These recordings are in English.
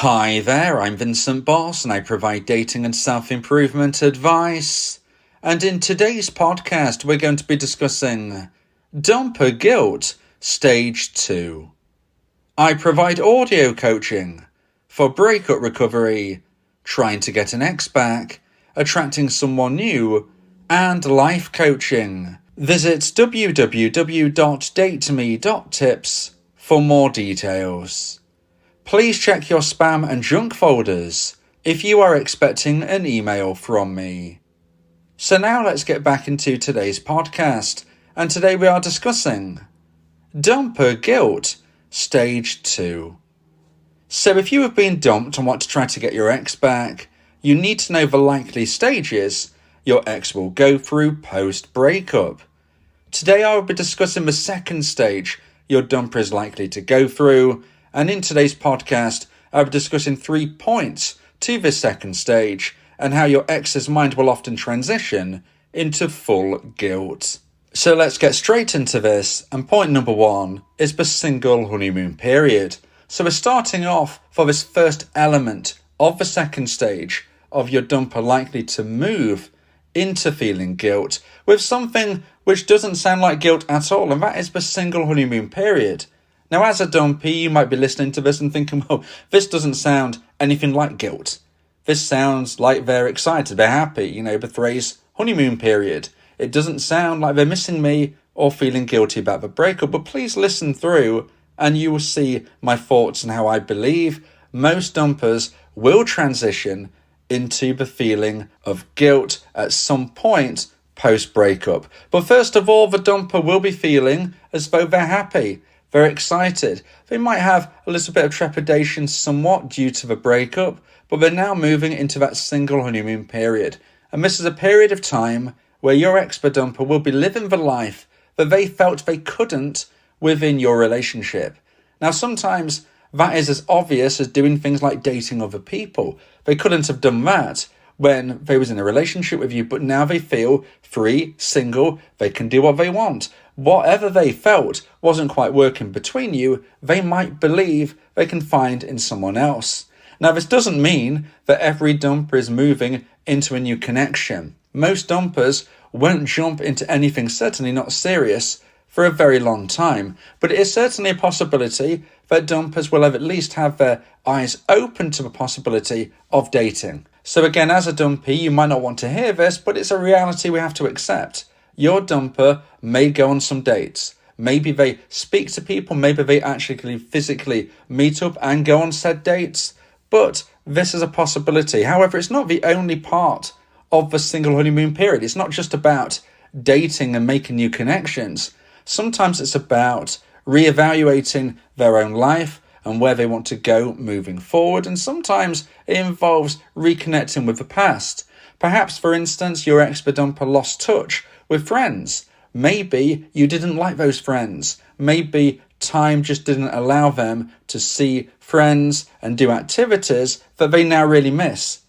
Hi there, I'm Vincent Boss and I provide dating and self-improvement advice. And in today's podcast, we're going to be discussing Dumper Guilt, Stage 2. I provide audio coaching for breakup recovery, trying to get an ex back, attracting someone new, and life coaching. Visit www.datetome.tips for more details. Please check your spam and junk folders if you are expecting an email from me. So now let's get back into today's podcast, and today we are discussing Dumper Guilt, Stage 2. So if you have been dumped and want to try to get your ex back, you need to know the likely stages your ex will go through post-breakup. Today I will be discussing the second stage your dumper is likely to go through, and in today's podcast, I'll be discussing 3 points to this second stage and how your ex's mind will often transition into full guilt. So let's get straight into this, and point number 1 is the single honeymoon period. So we're starting off for this first element of the second stage of your dumper likely to move into feeling guilt with something which doesn't sound like guilt at all, and that is the single honeymoon period. Now, as a dumpy, you might be listening to this and thinking, well, this doesn't sound anything like guilt. This sounds like they're excited, they're happy, the phrase honeymoon period. It doesn't sound like they're missing me or feeling guilty about the breakup, but please listen through and you will see my thoughts and how I believe most dumpers will transition into the feeling of guilt at some point post-breakup. But first of all, the dumper will be feeling as though they're happy. They're excited. They might have a little bit of trepidation somewhat due to the breakup, but they're now moving into that single honeymoon period. And this is a period of time where your ex-dumper will be living the life that they felt they couldn't within your relationship. Now, sometimes that is as obvious as doing things like dating other people. They couldn't have done that when they was in a relationship with you, but now they feel free, single, they can do what they want. Whatever they felt wasn't quite working between you, they might believe they can find in someone else. Now, this doesn't mean that every dumper is moving into a new connection. Most dumpers won't jump into anything, certainly not serious, for a very long time. But it is certainly a possibility that dumpers will at least have their eyes open to the possibility of dating. So again, as a dumpy, you might not want to hear this, but it's a reality we have to accept. Your dumper may go on some dates. Maybe they speak to people, maybe they actually physically meet up and go on said dates, but this is a possibility. However, it's not the only part of the single honeymoon period. It's not just about dating and making new connections. Sometimes it's about reevaluating their own life and where they want to go moving forward, and sometimes it involves reconnecting with the past. Perhaps, for instance, your ex-dumper lost touch with friends. Maybe you didn't like those friends. Maybe time just didn't allow them to see friends and do activities that they now really miss.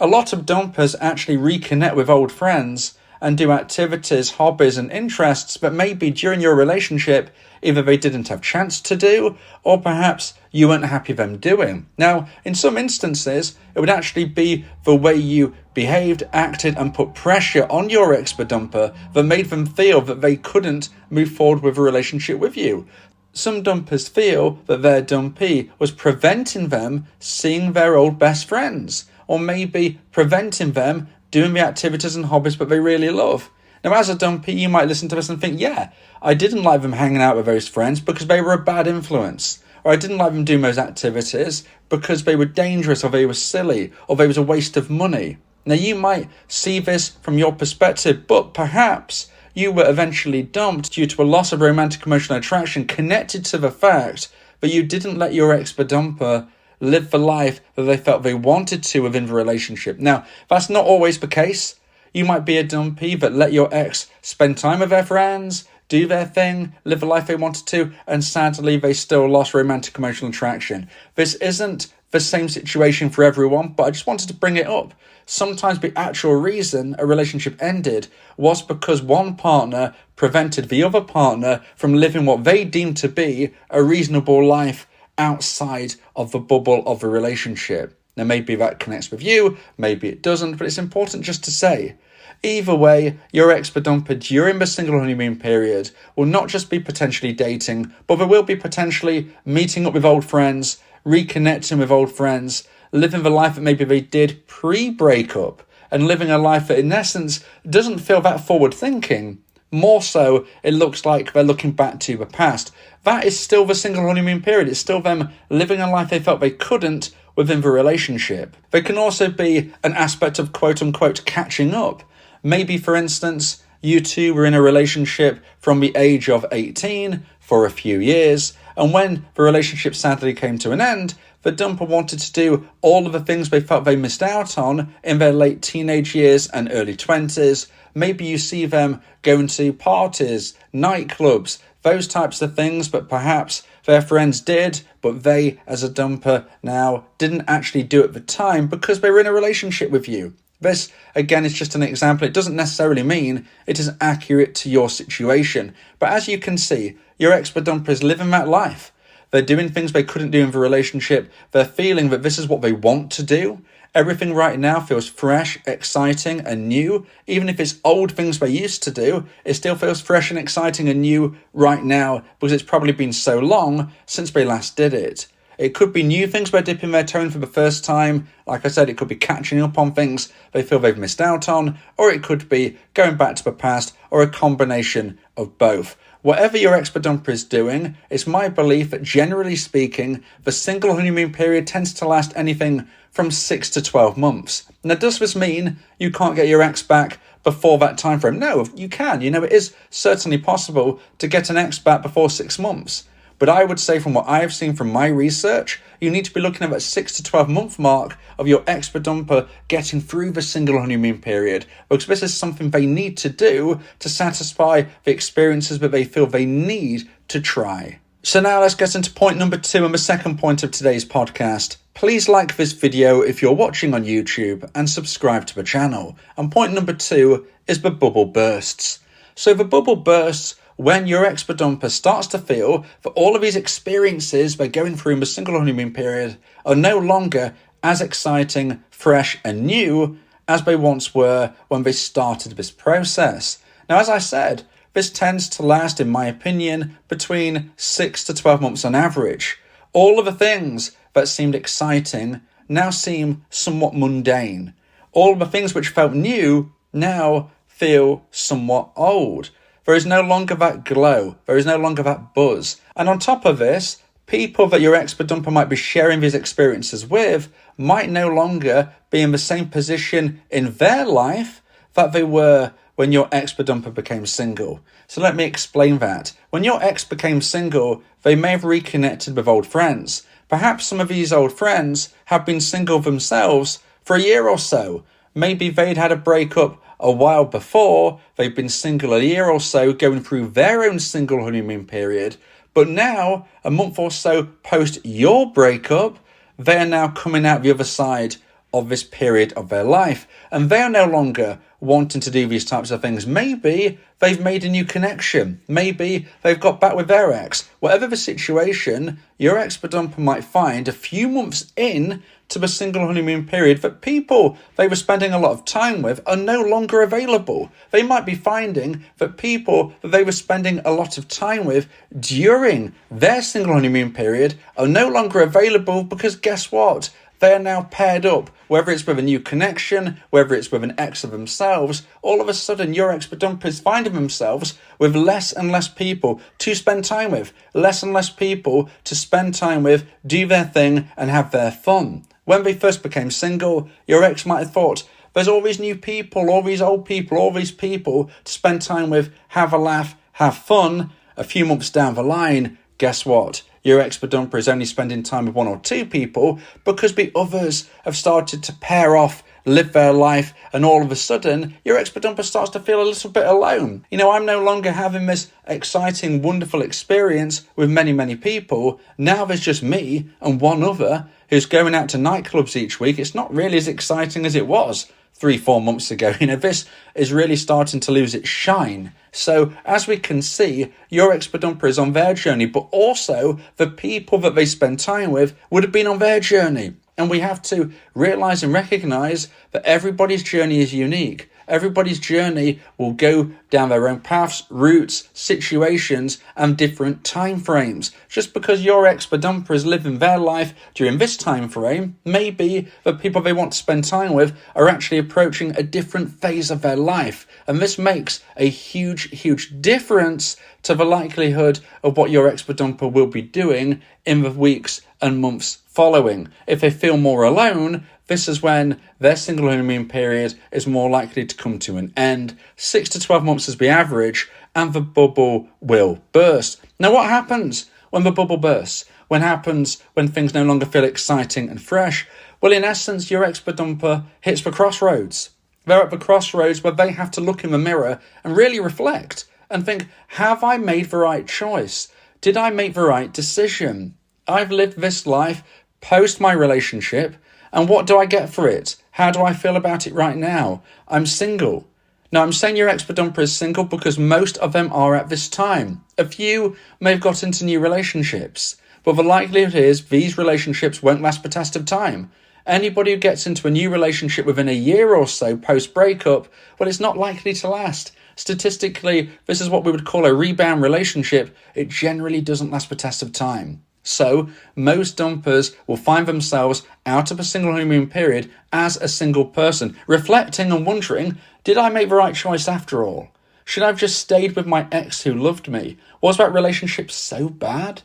A lot of dumpers actually reconnect with old friends and do activities, hobbies and interests that maybe during your relationship either they didn't have chance to do or perhaps you weren't happy them doing. Now, in some instances, it would actually be the way you behaved, acted and put pressure on your ex-dumper that made them feel that they couldn't move forward with a relationship with you. Some dumpers feel that their dumpee was preventing them seeing their old best friends, or maybe preventing them doing the activities and hobbies that they really love. Now, as a dumpy, you might listen to this and think, yeah, I didn't like them hanging out with those friends because they were a bad influence. Or I didn't like them doing those activities because they were dangerous or they were silly or they was a waste of money. Now, you might see this from your perspective, but perhaps you were eventually dumped due to a loss of romantic emotional attraction connected to the fact that you didn't let your ex-dumper live the life that they felt they wanted to within the relationship. Now, that's not always the case. You might be a dumpy that let your ex spend time with their friends, do their thing, live the life they wanted to, and sadly they still lost romantic emotional attraction. This isn't the same situation for everyone, but I just wanted to bring it up. Sometimes the actual reason a relationship ended was because one partner prevented the other partner from living what they deemed to be a reasonable life outside of the bubble of a relationship. Now, maybe that connects with you, maybe it doesn't, but it's important just to say, either way, your ex-dumper during the single honeymoon period will not just be potentially dating, but they will be potentially meeting up with old friends, reconnecting with old friends, living the life that maybe they did pre-breakup, and living a life that in essence doesn't feel that forward-thinking. More so, it looks like they're looking back to the past. That is still the single honeymoon period. It's still them living a life they felt they couldn't within the relationship. There can also be an aspect of quote-unquote catching up. Maybe, for instance, you two were in a relationship from the age of 18 for a few years, and when the relationship sadly came to an end, the dumper wanted to do all of the things they felt they missed out on in their late teenage years and early 20s. Maybe you see them going to parties, nightclubs, those types of things, but perhaps their friends did, but they, as a dumper now, didn't actually do at the time because they were in a relationship with you. This, again, is just an example. It doesn't necessarily mean it is accurate to your situation. But as you can see, your ex-dumper is living that life. They're doing things they couldn't do in the relationship. They're feeling that this is what they want to do. Everything right now feels fresh, exciting, and new. Even if it's old things they used to do, it still feels fresh and exciting and new right now because it's probably been so long since they last did it. It could be new things by dipping their toe in for the first time. Like I said, it could be catching up on things they feel they've missed out on, or it could be going back to the past, or a combination of both. Whatever your ex-dumper is doing, it's my belief that generally speaking, the single honeymoon period tends to last anything from 6 to 12 months. Now, does this mean you can't get your ex back before that time frame? No, you can. You know, it is certainly possible to get an ex back before 6 months. But I would say from what I've seen from my research, you need to be looking at that 6 to 12 month mark of your ex-dumper getting through the single honeymoon period, because this is something they need to do to satisfy the experiences that they feel they need to try. So now let's get into point number 2 and the second point of today's podcast. Please like this video if you're watching on YouTube and subscribe to the channel. And point number 2 is the bubble bursts. So the bubble bursts when your ex-dumper starts to feel that all of these experiences they're going through in the single honeymoon period are no longer as exciting, fresh and new as they once were when they started this process. Now, as I said, this tends to last, in my opinion, between 6 to 12 months on average. All of the things that seemed exciting now seem somewhat mundane. All of the things which felt new now feel somewhat old. There is no longer that glow. There is no longer that buzz. And on top of this, people that your ex-dumper might be sharing these experiences with might no longer be in the same position in their life that they were when your ex-dumper became single. So let me explain that. When your ex became single, they may have reconnected with old friends. Perhaps some of these old friends have been single themselves for a year or so. Maybe they'd had a breakup a while before, they've been single a year or so, going through their own single honeymoon period. But now, a month or so post your breakup, they are now coming out the other side of this period of their life. And they are no longer wanting to do these types of things. Maybe they've made a new connection. Maybe they've got back with their ex. Whatever the situation, your ex-dumper might find a few months in to the single honeymoon period that people they were spending a lot of time with are no longer available. They might be finding that people that they were spending a lot of time with during their single honeymoon period are no longer available because guess what? They are now paired up, whether it's with a new connection, whether it's with an ex of themselves. All of a sudden, your ex-dumper is finding themselves with less and less people to spend time with, less and less people to spend time with, do their thing and have their fun. When they first became single, your ex might have thought, there's all these new people, all these old people, all these people to spend time with, have a laugh, have fun. A few months down the line, guess what? Your ex-dumper is only spending time with 1 or 2 people because the others have started to pair off, live their life, and all of a sudden, your ex-dumper starts to feel a little bit alone. You know, I'm no longer having this exciting, wonderful experience with many, many people. Now there's just me and one other who's going out to nightclubs each week. It's not really as exciting as it was 3-4 months ago. This is really starting to lose its shine. So as we can see, your ex-bedumper is on their journey, but also the people that they spend time with would have been on their journey. And we have to realize and recognize that everybody's journey is unique. Everybody's journey will go down their own paths, routes, situations, and different time frames. Just because your ex-bedumper is living their life during this time frame, maybe the people they want to spend time with are actually approaching a different phase of their life. And this makes a huge difference to the likelihood of what your ex-bedumper will be doing in the weeks and months following. If they feel more alone, this is when their single honeymoon period is more likely to come to an end. 6 to 12 months is the average, and the bubble will burst. Now, what happens when the bubble bursts? What happens when things no longer feel exciting and fresh? Well, in essence, your ex-bedumper hits the crossroads. They're at the crossroads where they have to look in the mirror and really reflect and think, have I made the right choice? Did I make the right decision? I've lived this life post my relationship, and what do I get for it? How do I feel about it right now? I'm single. Now, I'm saying your ex-bedumper is single because most of them are at this time. A few may have got into new relationships, but the likelihood is these relationships won't last the test of time. Anybody who gets into a new relationship within a year or so post-breakup, well, it's not likely to last. Statistically, this is what we would call a rebound relationship. It generally doesn't last the test of time. So, most dumpers will find themselves out of a single honeymoon period as a single person, reflecting and wondering, did I make the right choice after all? Should I have just stayed with my ex who loved me? Was that relationship so bad?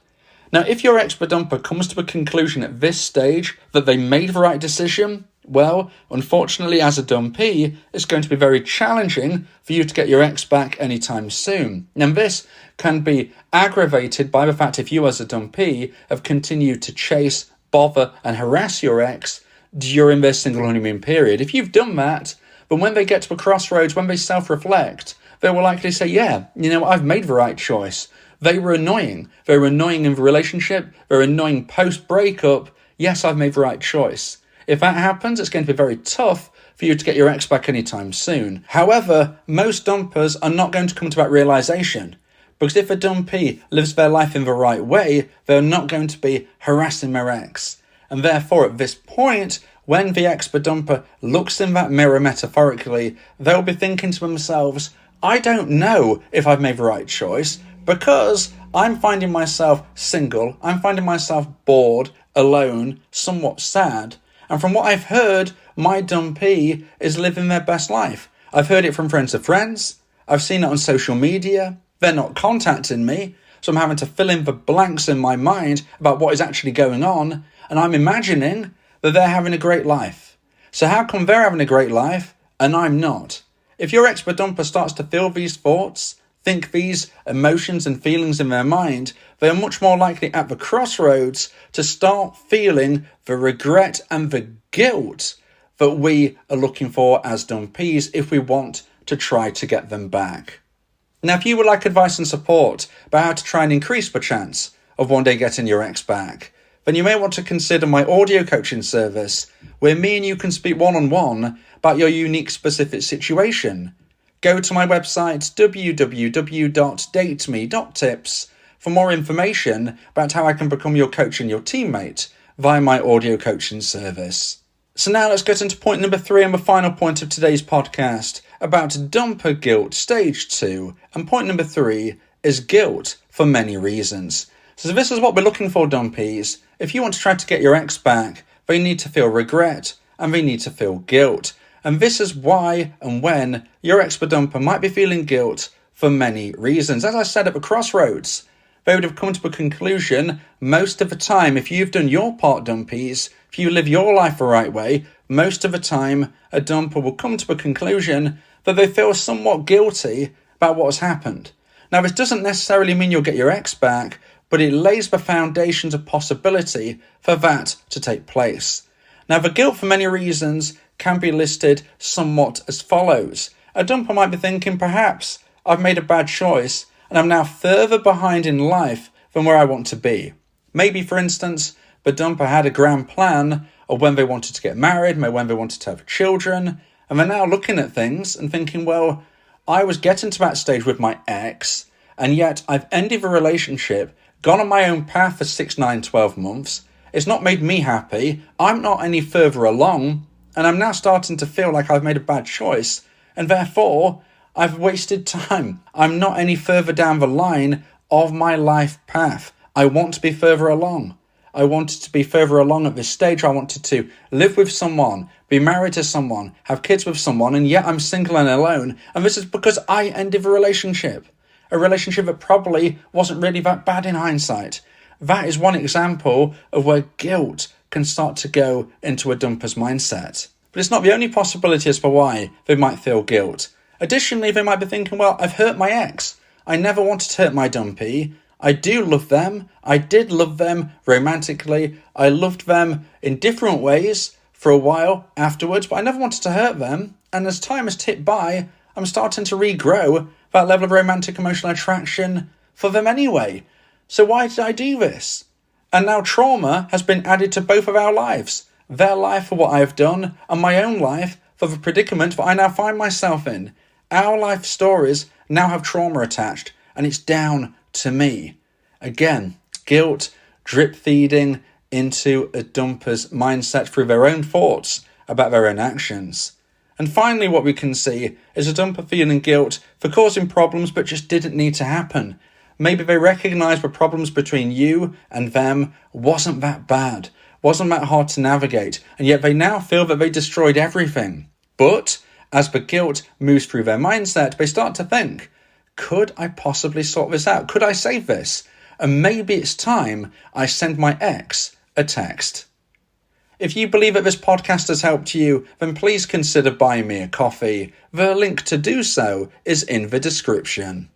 Now, if your ex-bedumper comes to a conclusion at this stage that they made the right decision, well, unfortunately, as a dumpee, it's going to be very challenging for you to get your ex back anytime soon. And this can be aggravated by the fact if you as a dumpee have continued to chase, bother and harass your ex during their single honeymoon period. If you've done that, but when they get to a crossroads, when they self-reflect, they will likely say, yeah, I've made the right choice. They were annoying. They were annoying in the relationship. They're annoying post-breakup. Yes, I've made the right choice. If that happens, it's going to be very tough for you to get your ex back anytime soon. However, most dumpers are not going to come to that realization, because if a dumpee lives their life in the right way, they're not going to be harassing their ex. And therefore, at this point, when the ex-bedumper looks in that mirror metaphorically, they'll be thinking to themselves, I don't know if I've made the right choice, because I'm finding myself single, I'm finding myself bored, alone, somewhat sad. And from what I've heard, my dumpee is living their best life. I've heard it from friends of friends. I've seen it on social media. They're not contacting me, so I'm having to fill in the blanks in my mind about what is actually going on, and I'm imagining that they're having a great life. So how come they're having a great life and I'm not? If your ex-bedumper starts to feel these thoughts, think these emotions and feelings in their mind, they are much more likely at the crossroads to start feeling the regret and the guilt that we are looking for as dumpees if we want to try to get them back. Now, if you would like advice and support about how to try and increase the chance of one day getting your ex back, then you may want to consider my audio coaching service, where me and you can speak one-on-one about your unique specific situation. Go to my website, www.dateme.tips, for more information about how I can become your coach and your teammate via my audio coaching service. So now let's get into point number 3 and the final point of today's podcast about dumper guilt stage 2. And point number 3 is guilt for many reasons. So this is what we're looking for, dumpees. If you want to try to get your ex back, they need to feel regret and they need to feel guilt. And this is why and when your ex-bedumper might be feeling guilt for many reasons. As I said at the crossroads, they would have come to a conclusion most of the time. If you've done your part, dumpees, if you live your life the right way, most of the time a dumper will come to a conclusion that they feel somewhat guilty about what has happened. Now, this doesn't necessarily mean you'll get your ex back, but it lays the foundations of possibility for that to take place. Now, the guilt for many reasons can be listed somewhat as follows. A dumper might be thinking, perhaps I've made a bad choice and I'm now further behind in life than where I want to be. Maybe, for instance, the dumper had a grand plan of when they wanted to get married, maybe when they wanted to have children, And they're now looking at things and thinking, well, I was getting to that stage with my ex, and yet I've ended a relationship, gone on my own path for 6, 9, 12 months. It's not made me happy. I'm not any further along, and I'm now starting to feel like I've made a bad choice, and therefore I've wasted time. I'm not any further down the line of my life path. I want to be further along. I wanted to be further along at this stage. I wanted to live with someone, be married to someone, have kids with someone, and yet I'm single and alone. And this is because I ended a relationship that probably wasn't really that bad in hindsight. That is one example of where guilt can start to go into a dumper's mindset. But it's not the only possibility as to why they might feel guilt. Additionally, they might be thinking, well, I've hurt my ex. I never wanted to hurt my dumpy. I do love them. I did love them romantically. I loved them in different ways for a while afterwards, but I never wanted to hurt them. And as time has ticked by, I'm starting to regrow that level of romantic emotional attraction for them anyway. So why did I do this? And now trauma has been added to both of our lives. Their life for what I have done, and my own life for the predicament that I now find myself in. Our life stories now have trauma attached, and it's down to me. Again, guilt drip feeding into a dumper's mindset through their own thoughts about their own actions. And finally, what we can see is a dumper feeling guilt for causing problems but just didn't need to happen. Maybe they recognise the problems between you and them wasn't that bad, wasn't that hard to navigate, and yet they now feel that they destroyed everything. But as the guilt moves through their mindset, they start to think, could I possibly sort this out? Could I save this? And maybe it's time I send my ex a text. If you believe that this podcast has helped you, then please consider buying me a coffee. The link to do so is in the description.